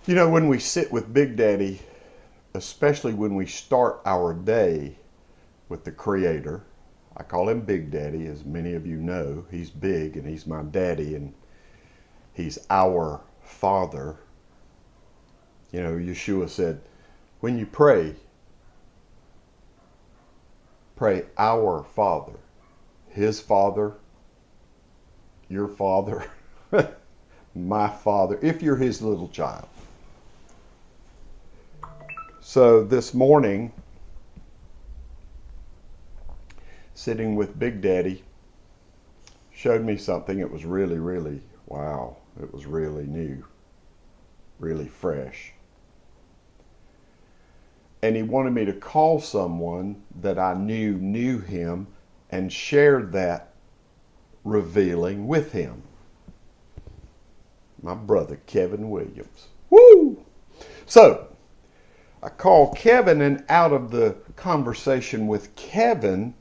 You know, when we sit with Big Daddy, especially when we start our day with the Creator, I call him Big Daddy, as many of you know. He's big and he's my daddy and he's our Father. You know, Yeshua said, when you pray, pray our Father. His Father, your Father, my Father, if you're his little child. So this morning, sitting with Big Daddy, showed me something. It was really, wow. It was really new, really fresh. And he wanted me to call someone that I knew him and share that revealing with him. My brother, Kevin Williams. Woo! So, I called Kevin, and out of the conversation with Kevin,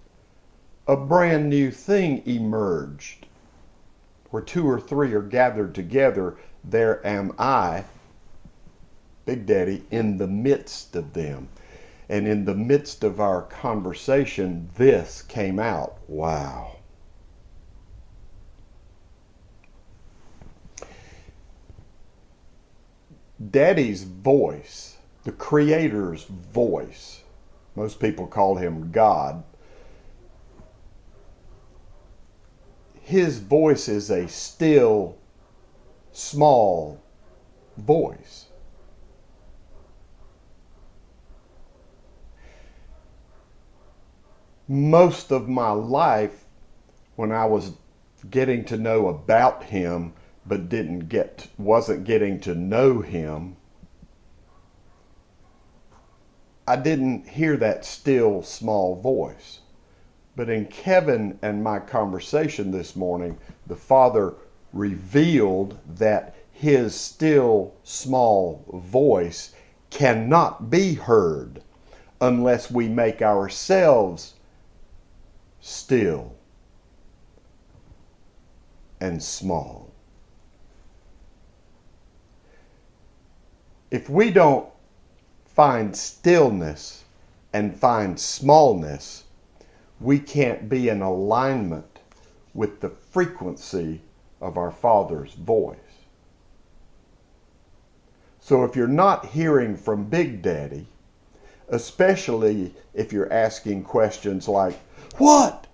a brand new thing emerged. Where two or three are gathered together, there am I, Big Daddy, in the midst of them. And in the midst of our conversation, this came out. Wow. Daddy's voice, the Creator's voice, most people call him God. His voice is a still, small voice. Most of my life, when I was getting to know about him, but wasn't getting to know him, I didn't hear that still, small voice. But in Kevin and my conversation this morning, the Father revealed that his still, small voice cannot be heard unless we make ourselves still and small. If we don't find stillness and find smallness, we can't be in alignment with the frequency of our Father's voice. So if you're not hearing from Big Daddy, especially if you're asking questions like, what?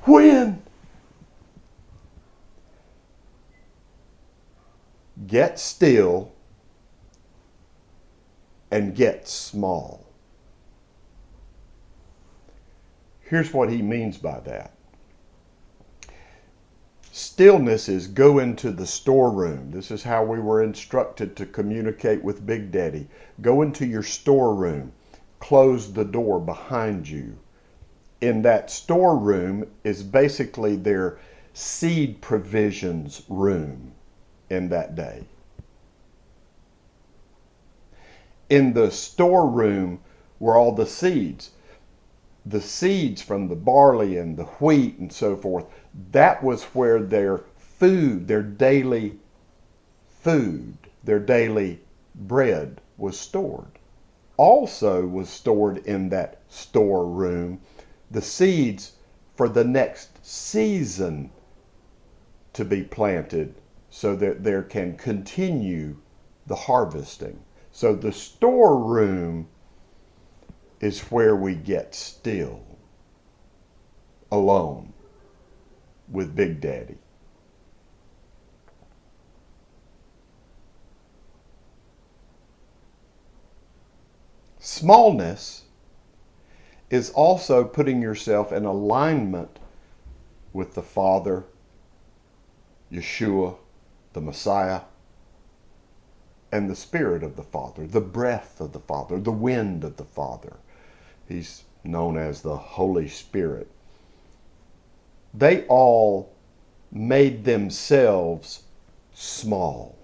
When? Get still and get small. Here's what he means by that. Stillness is go into the storeroom. This is how we were instructed to communicate with Big Daddy. Go into your storeroom. Close the door behind you. In that storeroom is basically their seed provisions room in that day. In the storeroom were all the seeds from the barley and the wheat and so forth. That was where their food, their daily bread was stored. Also was stored in that storeroom the seeds for the next season to be planted so that there can continue the harvesting. So the storeroom is where we get still, alone with Big Daddy. Smallness is also putting yourself in alignment with the Father, Yeshua, the Messiah, and the Spirit of the Father, the breath of the Father, the wind of the Father. He's known as the Holy Spirit. They all made themselves small.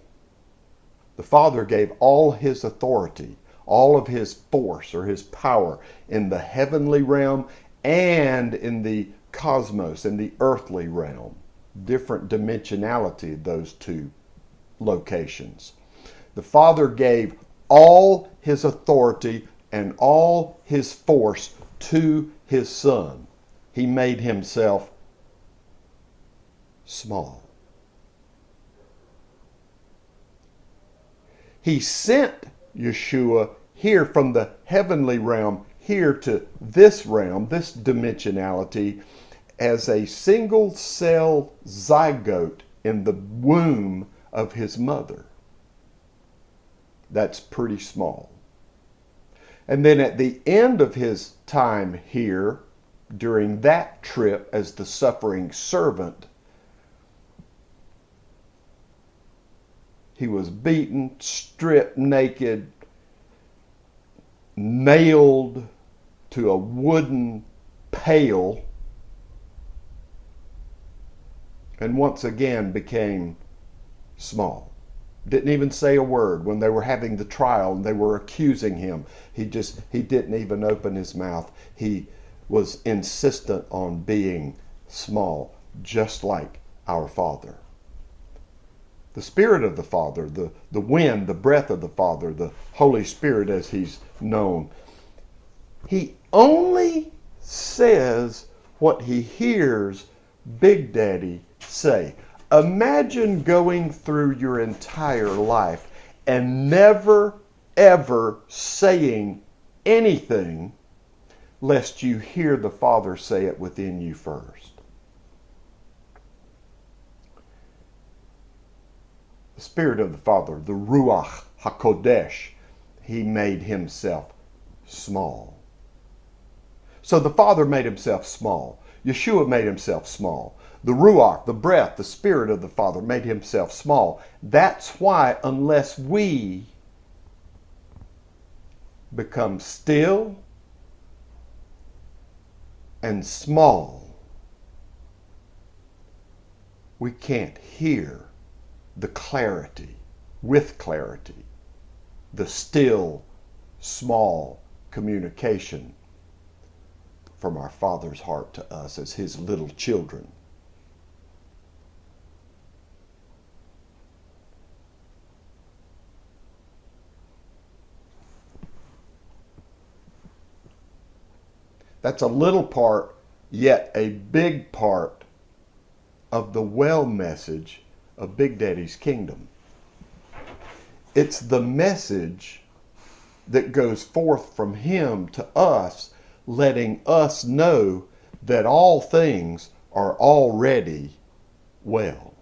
The Father gave all his authority, all of his force or his power in the heavenly realm and in the cosmos, in the earthly realm. Different dimensionality, those two locations. The Father gave all his authority and all his force to his Son. He made himself small. He sent Yeshua here from the heavenly realm here to this realm, this dimensionality, as a single cell zygote in the womb of his mother. That's pretty small. And then at the end of his time here, during that trip as the suffering servant, he was beaten, stripped naked, nailed to a wooden pail, and once again became small. Didn't even say a word when they were having the trial and they were accusing him. He didn't even open his mouth. He was insistent on being small, just like our Father. The Spirit of the Father, the wind, the breath of the Father, the Holy Spirit as he's known, he only says what he hears Big Daddy say. Imagine going through your entire life and never, ever saying anything lest you hear the Father say it within you first. The Spirit of the Father, the Ruach HaKodesh, he made himself small. So the Father made himself small. Yeshua made himself small. The Ruach, the breath, the Spirit of the Father made himself small. That's why unless we become still and small, we can't hear the clarity, with clarity, the still, small communication from our Father's heart to us as his little children. That's a little part, yet a big part of the well message of Big Daddy's kingdom. It's the message that goes forth from him to us, letting us know that all things are already well.